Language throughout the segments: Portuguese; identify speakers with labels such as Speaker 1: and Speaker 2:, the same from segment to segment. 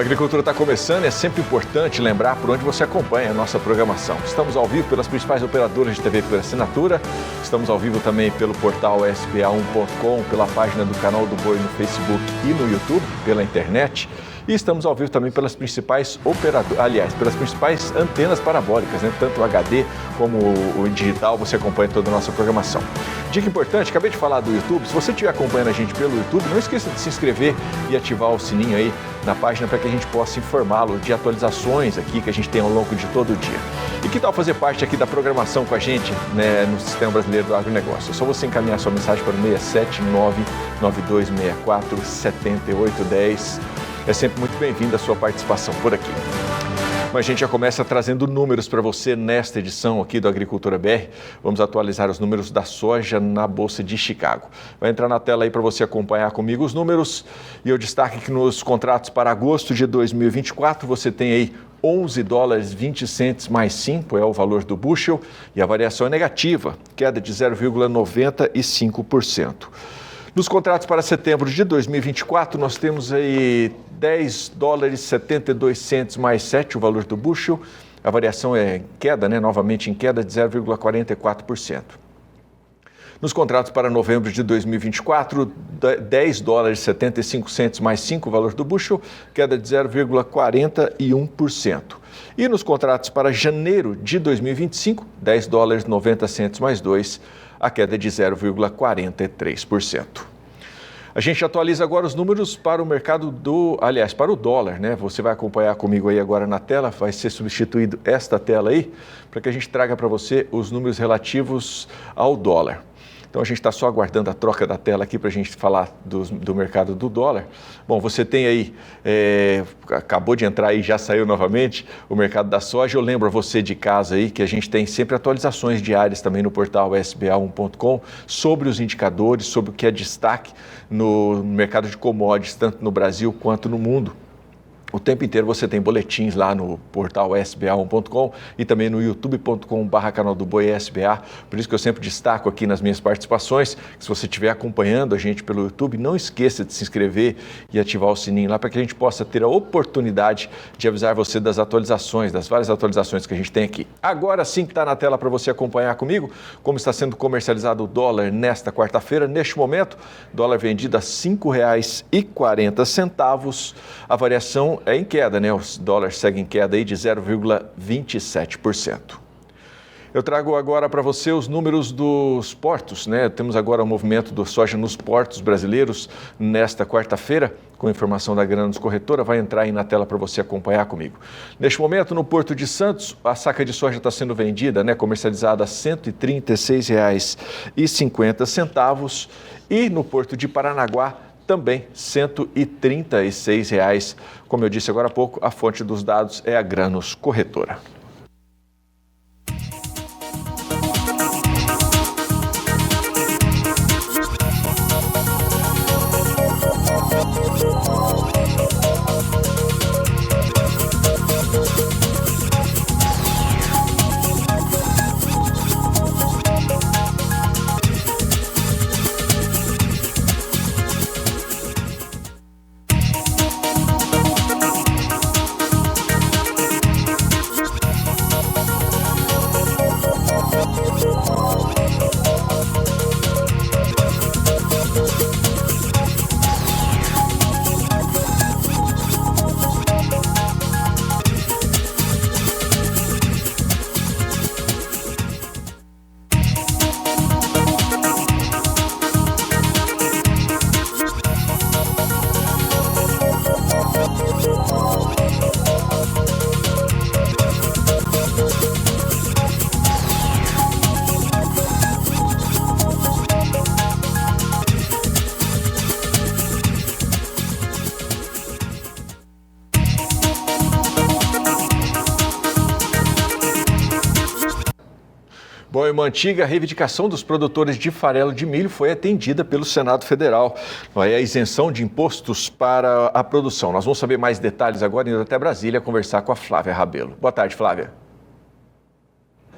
Speaker 1: A Agricultura está começando e é sempre importante lembrar por onde você acompanha a nossa programação. Estamos ao vivo pelas principais operadoras de TV por assinatura, estamos ao vivo também pelo portal sba1.com, pela página do Canal do Boi no Facebook e no YouTube, pela internet. E estamos ao vivo também pelas principais pelas principais antenas parabólicas, né? Tanto o HD como o digital, você acompanha toda a nossa programação. Dica importante, acabei de falar do YouTube, se você estiver acompanhando a gente pelo YouTube, não esqueça de se inscrever e ativar o sininho aí na página para que a gente possa informá-lo de atualizações aqui que a gente tem ao longo de todo o dia. E que tal fazer parte aqui da programação com a gente, né, no Sistema Brasileiro do Agronegócio? É só você encaminhar sua mensagem para o 679-9264-7810. É sempre muito bem-vinda a sua participação por aqui. Mas a gente já começa trazendo números para você nesta edição aqui do Agricultura BR. Vamos atualizar os números da soja na Bolsa de Chicago. Vai entrar na tela aí para você acompanhar comigo os números. E eu destaco que nos contratos para agosto de 2024, você tem aí $11,20 mais 5 é o valor do bushel e a variação é negativa, queda de 0,95%. Nos contratos para setembro de 2024, nós temos aí $10,72 mais 7, o valor do bushel. A variação é em queda, né? Novamente em queda de 0,44%. Nos contratos para novembro de 2024, $10,75 mais 5, o valor do bushel, queda de 0,41%. E nos contratos para janeiro de 2025, $10,90 mais 2, a queda é de 0,43%. A gente atualiza agora os números para o mercado para o dólar, né? Você vai acompanhar comigo aí agora na tela, vai ser substituído esta tela aí, para que a gente traga para você os números relativos ao dólar. Então a gente está só aguardando a troca da tela aqui para a gente falar do mercado do dólar. Bom, você tem aí, acabou de entrar aí, já saiu novamente, o mercado da soja. Eu lembro a você de casa aí que a gente tem sempre atualizações diárias também no portal sba1.com sobre os indicadores, sobre o que é destaque no mercado de commodities, tanto no Brasil quanto no mundo. O tempo inteiro você tem boletins lá no portal sba1.com e também no youtube.com/canal do Boi SBA. Por isso que eu sempre destaco aqui nas minhas participações, que se você estiver acompanhando a gente pelo YouTube, não esqueça de se inscrever e ativar o sininho lá para que a gente possa ter a oportunidade de avisar você das atualizações, das várias atualizações que a gente tem aqui. Agora sim que está na tela para você acompanhar comigo como está sendo comercializado o dólar nesta quarta-feira. Neste momento, dólar vendido a R$ 5,40. A variação é em queda, né? O dólar segue em queda aí de 0,27%. Eu trago agora para você os números dos portos, né? Temos agora o movimento do soja nos portos brasileiros nesta quarta-feira, com informação da Grãos Corretora, vai entrar aí na tela para você acompanhar comigo. Neste momento, no Porto de Santos, a saca de soja está sendo vendida, né? Comercializada a R$ 136,50 e no Porto de Paranaguá, também R$ 136. Como eu disse agora há pouco, a fonte dos dados é a Grãos Corretora. Bom, uma antiga reivindicação dos produtores de farelo de milho foi atendida pelo Senado Federal. É a isenção de impostos para a produção. Nós vamos saber mais detalhes agora, indo até Brasília, conversar com a Flávia Rabelo. Boa tarde, Flávia.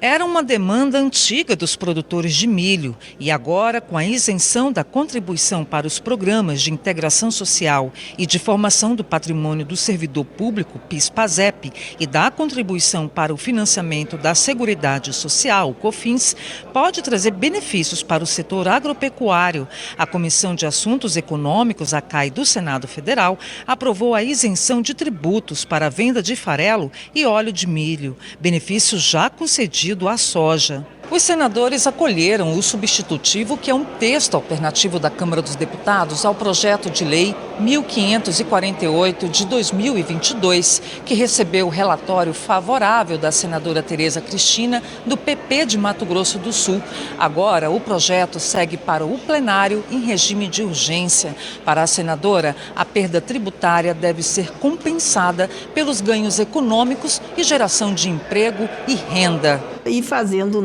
Speaker 2: Era uma demanda antiga dos produtores de milho e agora, com a isenção da contribuição para os programas de integração social e de formação do patrimônio do servidor público, PIS/PASEP, e da contribuição para o financiamento da Seguridade Social, COFINS, pode trazer benefícios para o setor agropecuário. A Comissão de Assuntos Econômicos, a CAI do Senado Federal, aprovou a isenção de tributos para a venda de farelo e óleo de milho, benefício já concedido à soja. Os senadores acolheram o substitutivo, que é um texto alternativo da Câmara dos Deputados ao projeto de lei 1548 de 2022, que recebeu o relatório favorável da senadora Tereza Cristina, do PP de Mato Grosso do Sul. Agora, o projeto segue para o plenário em regime de urgência. Para a senadora, a perda tributária deve ser compensada pelos ganhos econômicos e geração de emprego e renda.
Speaker 3: E fazendo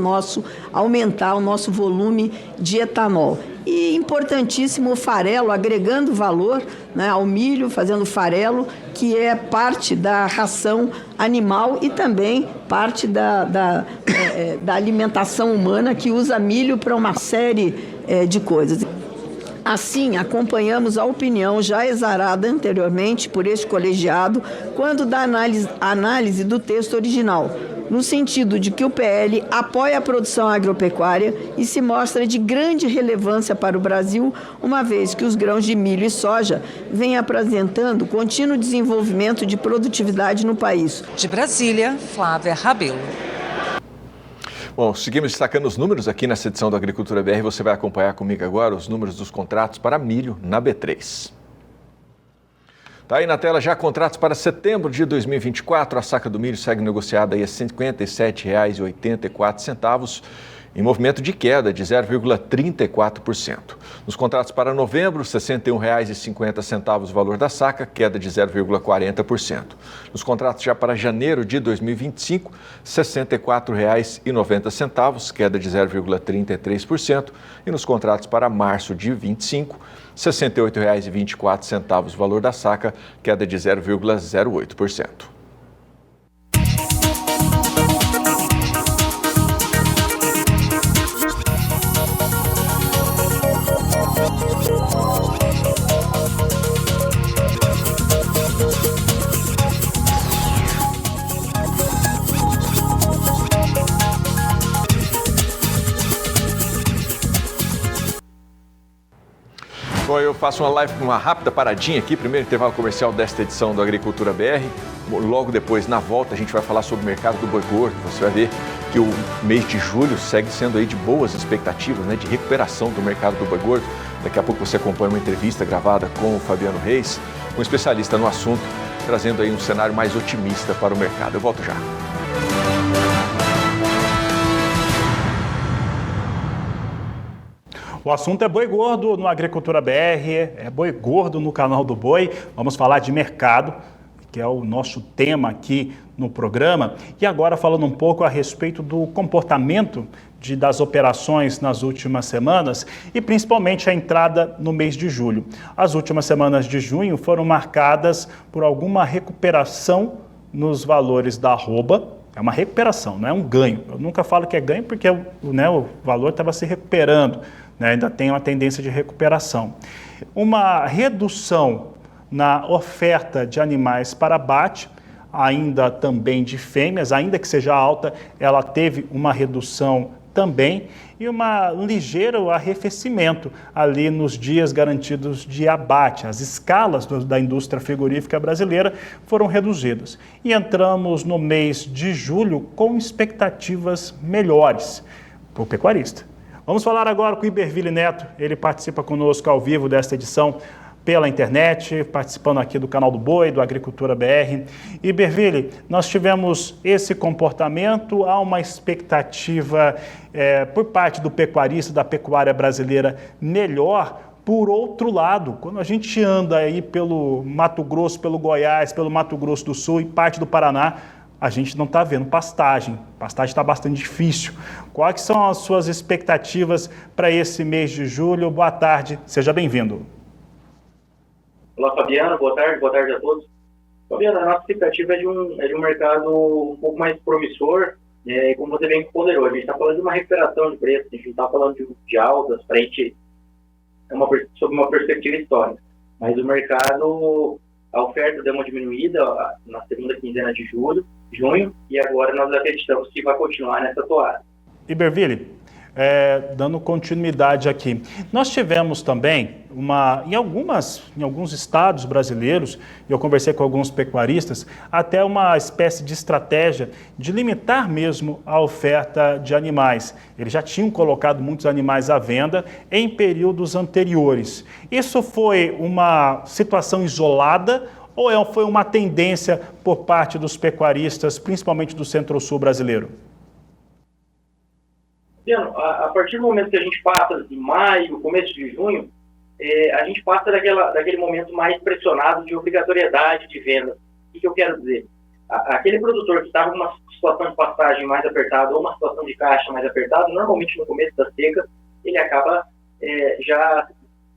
Speaker 3: aumentar o nosso volume de etanol. E importantíssimo o farelo, agregando valor, né, ao milho, fazendo farelo, que é parte da ração animal e também parte da alimentação humana, que usa milho para uma série de coisas. Assim, acompanhamos a opinião já exarada anteriormente por este colegiado quando da análise do texto original, no sentido de que o PL apoia a produção agropecuária e se mostra de grande relevância para o Brasil, uma vez que os grãos de milho e soja vêm apresentando contínuo desenvolvimento de produtividade no país.
Speaker 2: De Brasília, Flávia Rabelo.
Speaker 1: Bom, seguimos destacando os números aqui nessa edição do Agricultura BR. Você vai acompanhar comigo agora os números dos contratos para milho na B3. Está aí na tela já contratos para setembro de 2024. A saca do milho segue negociada aí a R$ 57,84, em movimento de queda de 0,34%. Nos contratos para novembro, R$ 61,50 o valor da saca, queda de 0,40%. Nos contratos já para janeiro de 2025, R$ 64,90, queda de 0,33%. E nos contratos para março de 25, R$ 68,24 o valor da saca, queda de 0,08%. Bom, eu faço uma rápida paradinha aqui, primeiro intervalo comercial desta edição do Agricultura BR. Logo depois, na volta, a gente vai falar sobre o mercado do boi gordo. Você vai ver que o mês de julho segue sendo aí de boas expectativas, né, de recuperação do mercado do boi gordo. Daqui a pouco você acompanha uma entrevista gravada com o Fabiano Reis, um especialista no assunto, trazendo aí um cenário mais otimista para o mercado. Eu volto já.
Speaker 4: O assunto é boi gordo no Agricultura BR, é boi gordo no canal do Boi. Vamos falar de mercado, que é o nosso tema aqui no programa. E agora falando um pouco a respeito do comportamento das operações nas últimas semanas e principalmente a entrada no mês de julho. As últimas semanas de junho foram marcadas por alguma recuperação nos valores da arroba. É uma recuperação, não é um ganho. Eu nunca falo que é ganho porque o valor estava se recuperando, né? Ainda tem uma tendência de recuperação. Uma redução na oferta de animais para abate, ainda também de fêmeas, ainda que seja alta, ela teve uma redução também e uma ligeiro arrefecimento ali nos dias garantidos de abate. As escalas da indústria frigorífica brasileira foram reduzidas e entramos no mês de julho com expectativas melhores para o pecuarista. Vamos falar agora com o Iberville Neto, ele participa conosco ao vivo desta edição pela internet, participando aqui do canal do Boi, do Agricultura BR. Iberville, nós tivemos esse comportamento, há uma expectativa por parte do pecuarista, da pecuária brasileira melhor. Por outro lado, quando a gente anda aí pelo Mato Grosso, pelo Goiás, pelo Mato Grosso do Sul e parte do Paraná, a gente não está vendo pastagem. Pastagem está bastante difícil. Quais são as suas expectativas para esse mês de julho? Boa tarde, seja bem-vindo.
Speaker 5: Olá, Fabiano, boa tarde a todos. Fabiano, a nossa expectativa é de um mercado um pouco mais promissor, Como você bem ponderou, a gente está falando de uma recuperação de preços, a gente não está falando de altas frente sob uma perspectiva histórica. Mas o mercado, a oferta deu uma diminuída na segunda quinzena de junho, e agora nós acreditamos que vai continuar nessa toada.
Speaker 4: Iberville, dando continuidade aqui, nós tivemos também em alguns estados brasileiros, e eu conversei com alguns pecuaristas, até uma espécie de estratégia de limitar mesmo a oferta de animais. Eles já tinham colocado muitos animais à venda em períodos anteriores. Isso foi uma situação isolada ou foi uma tendência por parte dos pecuaristas, principalmente do Centro-Sul brasileiro?
Speaker 5: A partir do momento que a gente passa de maio, começo de junho, a gente passa daquele momento mais pressionado de obrigatoriedade de venda. O que eu quero dizer? Aquele produtor que estava numa situação de pastagem mais apertada ou uma situação de caixa mais apertada, normalmente no começo da seca, ele acaba já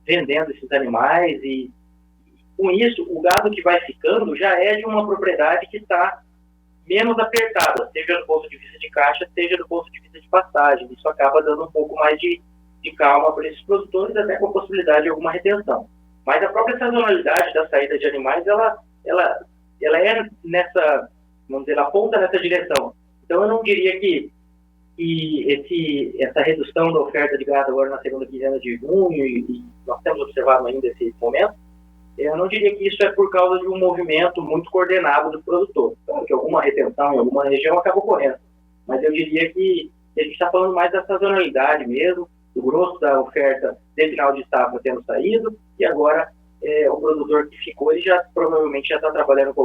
Speaker 5: vendendo esses animais, e com isso o gado que vai ficando já é de uma propriedade que está menos apertada, seja do ponto de vista de caixa, seja do ponto de vista de pastagem. Isso acaba dando um pouco mais de calma para esses produtores, até com a possibilidade de alguma retenção. Mas a própria sazonalidade da saída de animais, ela é nessa, vamos dizer, ela aponta nessa direção. Então eu não diria que essa redução da oferta de gado agora na segunda quinzena de junho, e nós temos observado ainda esse momento, eu não diria que isso é por causa de um movimento muito coordenado do produtor. Claro que alguma retenção em alguma região acaba ocorrendo, mas eu diria que a gente está falando mais da sazonalidade mesmo, do grosso da oferta de final de safra tendo saído, e agora o produtor que ficou, ele já provavelmente já está trabalhando com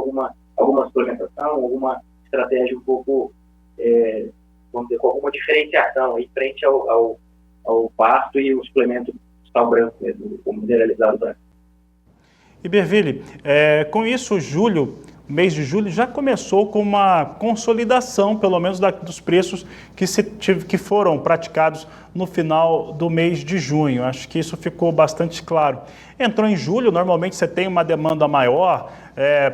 Speaker 5: alguma suplementação, alguma estratégia um pouco, vamos dizer, com alguma diferenciação aí frente ao pasto e o suplemento sal branco mesmo, o mineralizado branco.
Speaker 4: Iberville, com isso o mês de julho já começou com uma consolidação, pelo menos dos preços que foram praticados no final do mês de junho. Acho que isso ficou bastante claro. Entrou em julho, normalmente você tem uma demanda maior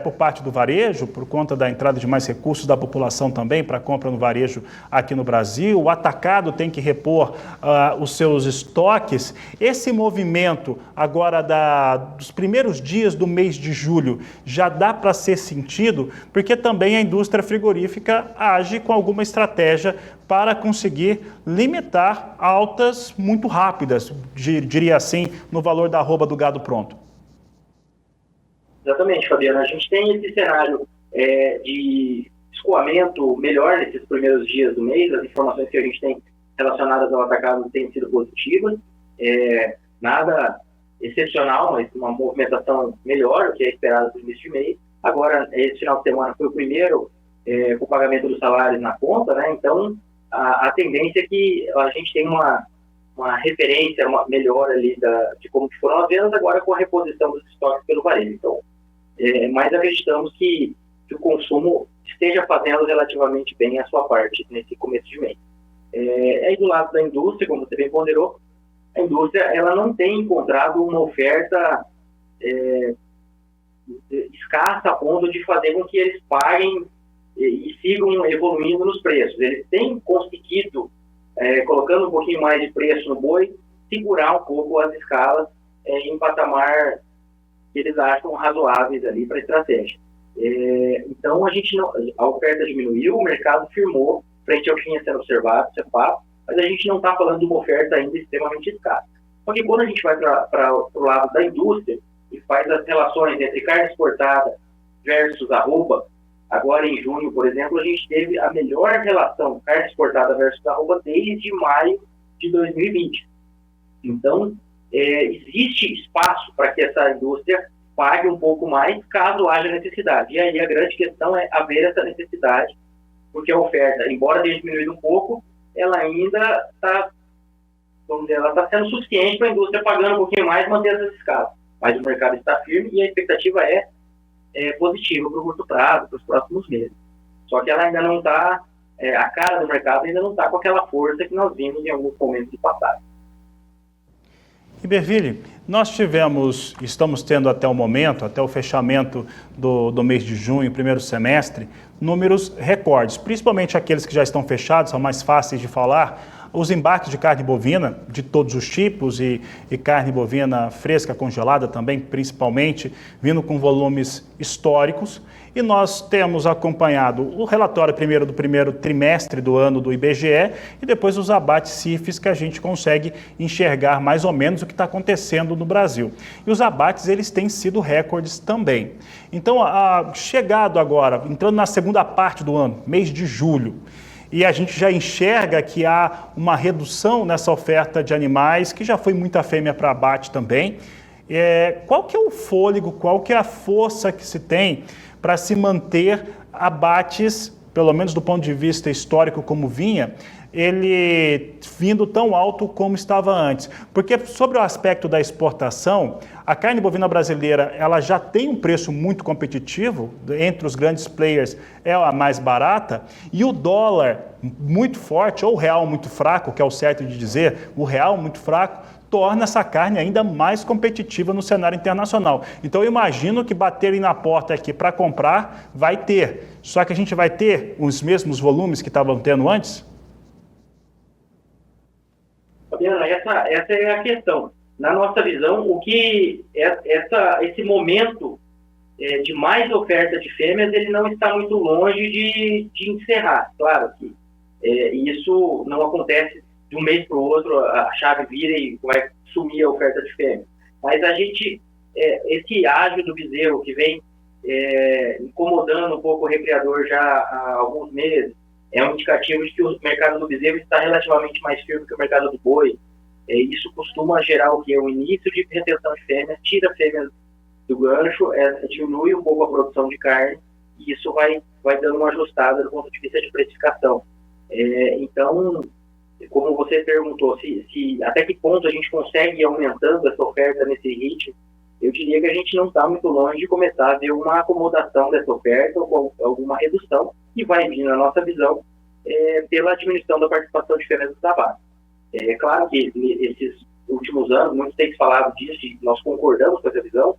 Speaker 4: por parte do varejo, por conta da entrada de mais recursos da população também para compra no varejo aqui no Brasil. O atacado tem que repor os seus estoques. Esse movimento agora dos primeiros dias do mês de julho já dá para ser sentido, porque também a indústria frigorífica age com alguma estratégia para conseguir limitar altas muito rápidas, diria assim, no valor da arroba do gado pronto.
Speaker 5: Exatamente, Fabiano. A gente tem esse cenário de escoamento melhor nesses primeiros dias do mês. As informações que a gente tem relacionadas ao atacado têm sido positivas. Nada excepcional, mas uma movimentação melhor, o que é esperado para o início de mês. Agora, esse final de semana foi o primeiro com o pagamento dos salários na conta, né? Então, a tendência é que a gente tem uma referência, uma melhora ali de como que foram as vendas, agora com a reposição dos estoques pelo varejo. Então, mas acreditamos que o consumo esteja fazendo relativamente bem a sua parte nesse começo de mês. Aí do lado da indústria, como você bem ponderou, a indústria ela não tem encontrado uma oferta escassa a ponto de fazer com que eles paguem e sigam evoluindo nos preços. Eles têm conseguido, colocando um pouquinho mais de preço no boi, segurar um pouco as escalas em patamar que eles acham razoáveis ali para a estratégia. Então, a oferta diminuiu, o mercado firmou frente ao que vinha sendo observado, isso é fato, mas a gente não está falando de uma oferta ainda extremamente escassa. Só que quando a gente vai para o lado da indústria e faz as relações entre carne exportada versus arroba, agora em junho, por exemplo, a gente teve a melhor relação carne exportada versus arroba desde maio de 2020. Então, existe espaço para que essa indústria pague um pouco mais, caso haja necessidade. E aí a grande questão é haver essa necessidade, porque a oferta, embora tenha diminuído um pouco, ela ainda está, vamos dizer, ela está sendo suficiente para a indústria pagando um pouquinho mais, manter essas escalas. Mas o mercado está firme e a expectativa é positiva para o curto prazo, para os próximos meses. Só que ela ainda não está, a cara do mercado ainda não está com aquela força que nós vimos em alguns momentos do passado.
Speaker 4: Iberville, nós estamos tendo até o momento, até o fechamento do mês de junho, primeiro semestre, números recordes, principalmente aqueles que já estão fechados, são mais fáceis de falar. Os embarques de carne bovina, de todos os tipos, e carne bovina fresca, congelada também, principalmente, vindo com volumes históricos. E nós temos acompanhado o relatório primeiro do primeiro trimestre do ano do IBGE e depois os abates CIFES, que a gente consegue enxergar mais ou menos o que está acontecendo no Brasil. E os abates, eles têm sido recordes também. Então, chegado agora, entrando na segunda parte do ano, mês de julho, e a gente já enxerga que há uma redução nessa oferta de animais, que já foi muita fêmea para abate também. Qual que é o fôlego, qual que é a força que se tem para se manter abates, pelo menos do ponto de vista histórico como vinha, ele vindo tão alto como estava antes? Porque sobre o aspecto da exportação, a carne bovina brasileira ela já tem um preço muito competitivo, entre os grandes players é a mais barata, e o dólar muito forte, ou o real muito fraco, que é o certo de dizer, o real muito fraco, torna essa carne ainda mais competitiva no cenário internacional. Então eu imagino que baterem na porta aqui para comprar, vai ter. Só que a gente vai ter os mesmos volumes que estavam tendo antes?
Speaker 5: Fabiana, essa é a questão. Na nossa visão, o que esse momento de mais oferta de fêmeas, ele não está muito longe de encerrar. Claro que isso não acontece de um mês para o outro, a chave vira e vai sumir a oferta de fêmeas. Mas a gente, esse ágio do bezerro que vem incomodando um pouco o recriador já há alguns meses, é um indicativo de que o mercado do bezerro está relativamente mais firme que o mercado do boi. Isso costuma gerar o que? O início de retenção de fêmeas, tira fêmeas do gancho, diminui um pouco a produção de carne, e isso vai dando uma ajustada do ponto de vista de precificação. Então, como você perguntou, se até que ponto a gente consegue ir aumentando essa oferta nesse ritmo, eu diria que a gente não está muito longe de começar a ver uma acomodação dessa oferta ou alguma redução, que vai vir, na nossa visão, pela diminuição da participação de fêmeas dos abates. É claro que nesses últimos anos, muitos têm falado disso, e nós concordamos com essa visão,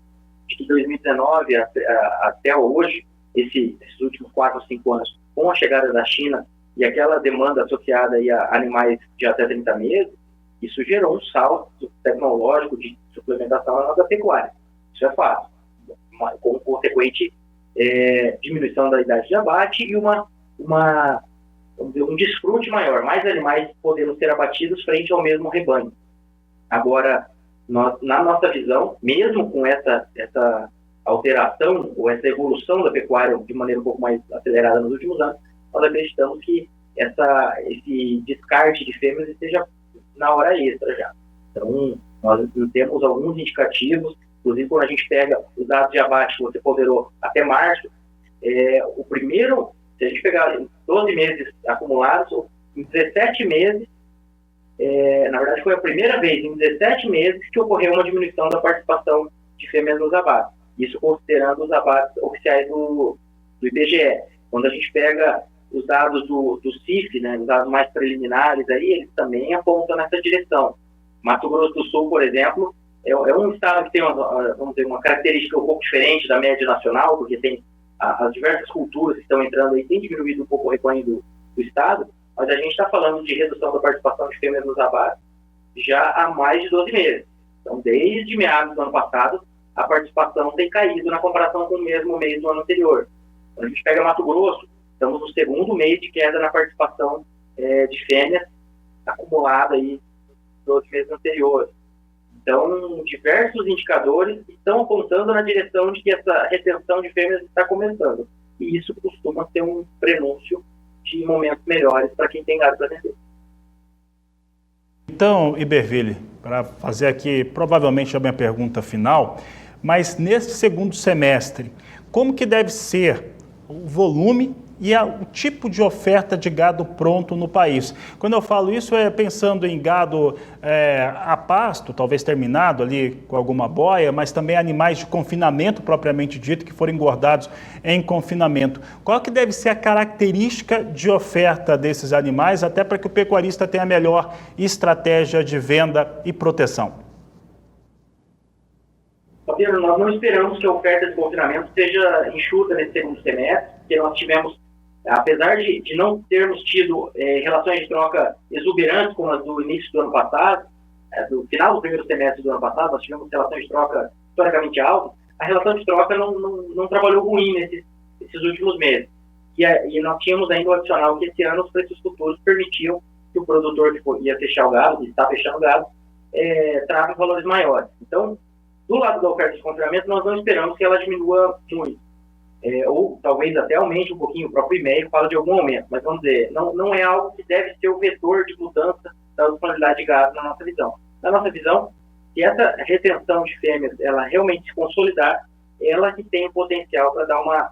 Speaker 5: de que 2019 até hoje, esses últimos 4 ou 5 anos, com a chegada da China e aquela demanda associada aí a animais de até 30 meses, isso gerou um salto tecnológico de suplementação na nossa pecuária. Isso é fato. Com consequente diminuição da idade de abate e um desfrute maior, mais animais podendo ser abatidos frente ao mesmo rebanho. Agora, na nossa visão, mesmo com essa alteração ou essa evolução da pecuária de maneira um pouco mais acelerada nos últimos anos, nós acreditamos que esse descarte de fêmeas esteja na hora extra já. Então, nós temos alguns indicativos, inclusive quando a gente pega os dados de abate que você ponderou até março, o primeiro, se a gente pegar 12 meses acumulados, em 17 meses, na verdade foi a primeira vez em 17 meses que ocorreu uma diminuição da participação de fêmeas nos abates. Isso considerando os abates oficiais do IBGE. Quando a gente pega os dados do CIF, né, os dados mais preliminares, aí, eles também apontam nessa direção. Mato Grosso do Sul, por exemplo, é um estado que tem uma característica um pouco diferente da média nacional, porque tem as diversas culturas que estão entrando aí, tem diminuído um pouco o rebanho do estado, mas a gente está falando de redução da participação de fêmeas nos abates já há mais de 12 meses. Então, desde meados do ano passado, a participação tem caído na comparação com o mesmo mês do ano anterior. Quando a gente pega Mato Grosso, estamos no segundo mês de queda na participação de fêmeas acumulada aí nos 12 meses anteriores. Então, diversos indicadores estão apontando na direção de que essa retenção de fêmeas está começando. E isso costuma ser um prenúncio de momentos melhores para quem tem gado para vender.
Speaker 4: Então, Iberville, para fazer aqui provavelmente a minha pergunta final, mas neste segundo semestre, como que deve ser o volume e o tipo de oferta de gado pronto no país? Quando eu falo isso, pensando em gado a pasto, talvez terminado ali com alguma boia, mas também animais de confinamento propriamente dito, que foram engordados em confinamento. Qual que deve ser a característica de oferta desses animais, até para que o pecuarista tenha a melhor estratégia de venda e proteção?
Speaker 5: Fabiano, nós não esperamos que a oferta de confinamento seja enxuta nesse segundo semestre, porque nós tivemos, apesar de não termos tido relações de troca exuberantes como as do início do ano passado, do final do primeiro semestre do ano passado, nós tivemos relações de troca historicamente altas, a relação de troca não trabalhou ruim nesses últimos meses. E nós tínhamos ainda o adicional que esse ano os preços futuros permitiam que o produtor que ia fechar o gado, que está fechando o gado, trave valores maiores. Então, do lado da oferta de confinamento, nós não esperamos que ela diminua muito. Ou talvez até aumente um pouquinho, o próprio e-mail fala de algum aumento, mas vamos dizer, não é algo que deve ser o vetor de mudança da disponibilidade de gado na nossa visão. Na nossa visão, se essa retenção de fêmeas ela realmente se consolidar, ela que tem o potencial para dar uma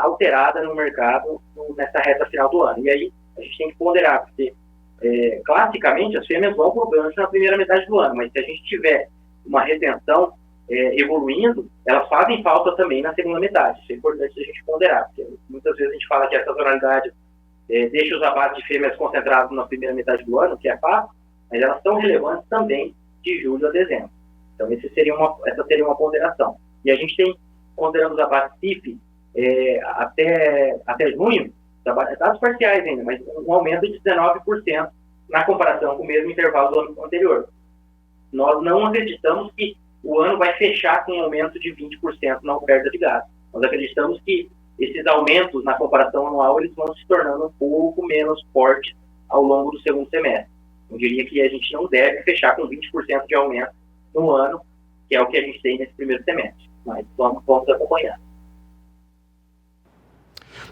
Speaker 5: alterada no mercado nessa reta final do ano. E aí a gente tem que ponderar, porque classicamente as fêmeas vão por gancho na primeira metade do ano, mas se a gente tiver uma retenção evoluindo, elas fazem falta também na segunda metade. Isso é importante a gente ponderar, porque muitas vezes a gente fala que a sazonalidade deixa os abates de fêmeas concentrados na primeira metade do ano, que é fácil, mas elas são relevantes também de julho a dezembro. Então essa seria uma ponderação. E a gente tem, considerando os abates CIF até junho, dados parciais ainda, mas um aumento de 19% na comparação com o mesmo intervalo do ano anterior. Nós não acreditamos que o ano vai fechar com um aumento de 20% na oferta de gado. Nós acreditamos que esses aumentos na comparação anual eles vão se tornando um pouco menos fortes ao longo do segundo semestre. Eu diria que a gente não deve fechar com 20% de aumento no ano, que é o que a gente tem nesse primeiro semestre. Mas vamos acompanhar.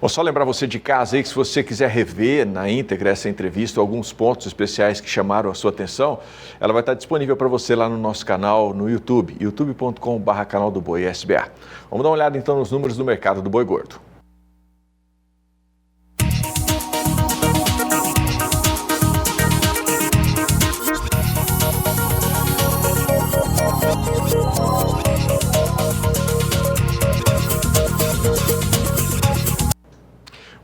Speaker 1: Vou só lembrar você de casa aí que se você quiser rever na íntegra essa entrevista, alguns pontos especiais que chamaram a sua atenção, ela vai estar disponível para você lá no nosso canal no YouTube, youtube.com/canal do Boi SBA. Vamos dar uma olhada então nos números do mercado do boi gordo.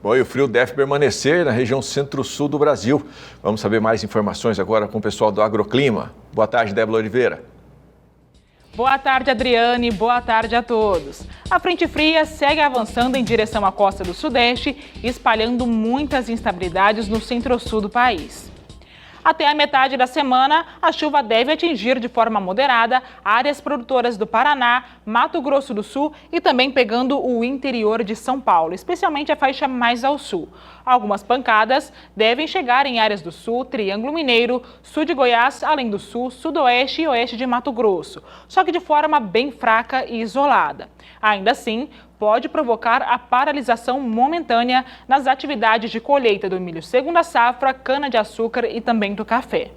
Speaker 1: Bom, e o frio deve permanecer na região centro-sul do Brasil. Vamos saber mais informações agora com o pessoal do Agroclima. Boa tarde, Débora Oliveira.
Speaker 6: Boa tarde, Adriane. Boa tarde a todos. A frente fria segue avançando em direção à costa do Sudeste, espalhando muitas instabilidades no centro-sul do país. Até a metade da semana, a chuva deve atingir de forma moderada áreas produtoras do Paraná, Mato Grosso do Sul e também pegando o interior de São Paulo, especialmente a faixa mais ao sul. Algumas pancadas devem chegar em áreas do sul, Triângulo Mineiro, sul de Goiás, além do sul, sudoeste e oeste de Mato Grosso, só que de forma bem fraca e isolada. Ainda assim, pode provocar a paralisação momentânea nas atividades de colheita do milho segunda safra, cana-de-açúcar e também do café.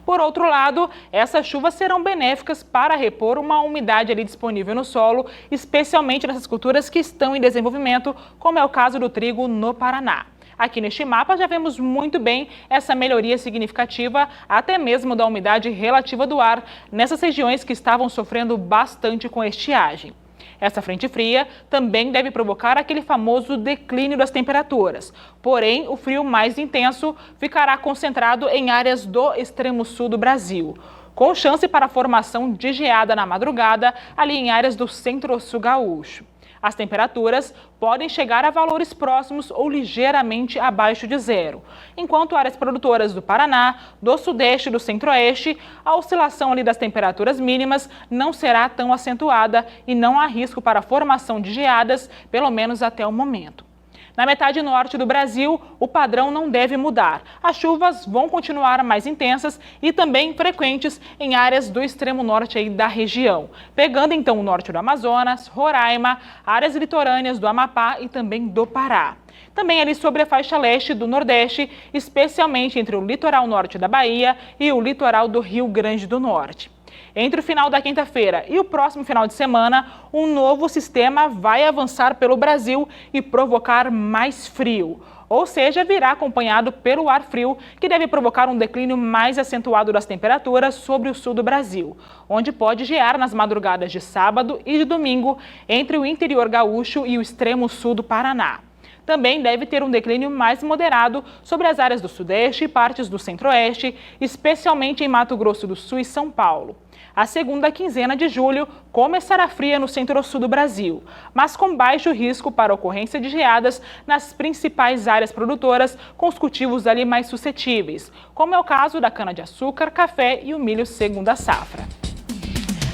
Speaker 6: Por outro lado, essas chuvas serão benéficas para repor uma umidade ali disponível no solo, especialmente nessas culturas que estão em desenvolvimento, como é o caso do trigo no Paraná. Aqui neste mapa já vemos muito bem essa melhoria significativa, até mesmo da umidade relativa do ar, nessas regiões que estavam sofrendo bastante com a estiagem. Essa frente fria também deve provocar aquele famoso declínio das temperaturas. Porém, o frio mais intenso ficará concentrado em áreas do extremo sul do Brasil, com chance para a formação de geada na madrugada, ali em áreas do centro-sul gaúcho. As temperaturas podem chegar a valores próximos ou ligeiramente abaixo de zero, enquanto áreas produtoras do Paraná, do Sudeste e do Centro-Oeste, a oscilação ali das temperaturas mínimas não será tão acentuada e não há risco para a formação de geadas, pelo menos até o momento. Na metade norte do Brasil, o padrão não deve mudar. As chuvas vão continuar mais intensas e também frequentes em áreas do extremo norte aí da região, pegando então o norte do Amazonas, Roraima, áreas litorâneas do Amapá e também do Pará. Também ali sobre a faixa leste do Nordeste, especialmente entre o litoral norte da Bahia e o litoral do Rio Grande do Norte. Entre o final da quinta-feira e o próximo final de semana, um novo sistema vai avançar pelo Brasil e provocar mais frio. Ou seja, virá acompanhado pelo ar frio, que deve provocar um declínio mais acentuado das temperaturas sobre o sul do Brasil, onde pode gear nas madrugadas de sábado e de domingo entre o interior gaúcho e o extremo sul do Paraná. Também deve ter um declínio mais moderado sobre as áreas do Sudeste e partes do Centro-Oeste, especialmente em Mato Grosso do Sul e São Paulo. A segunda quinzena de julho começará fria no centro-sul do Brasil, mas com baixo risco para ocorrência de geadas nas principais áreas produtoras com os cultivos ali mais suscetíveis, como é o caso da cana-de-açúcar, café e o milho segunda safra.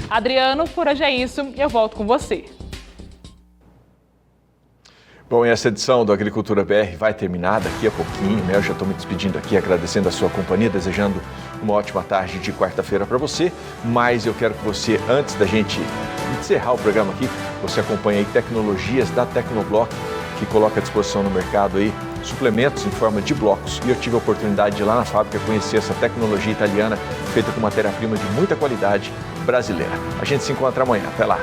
Speaker 6: Adriano, por hoje é isso, eu volto com você.
Speaker 1: Bom, e essa edição do Agricultura BR vai terminar daqui a pouquinho, né? Eu já estou me despedindo aqui, agradecendo a sua companhia, desejando uma ótima tarde de quarta-feira para você. Mas eu quero que você, antes da gente encerrar o programa aqui, você acompanhe aí tecnologias da Tecnoblock, que coloca à disposição no mercado aí suplementos em forma de blocos. E eu tive a oportunidade de ir lá na fábrica conhecer essa tecnologia italiana, feita com matéria-prima de muita qualidade brasileira. A gente se encontra amanhã. Até lá!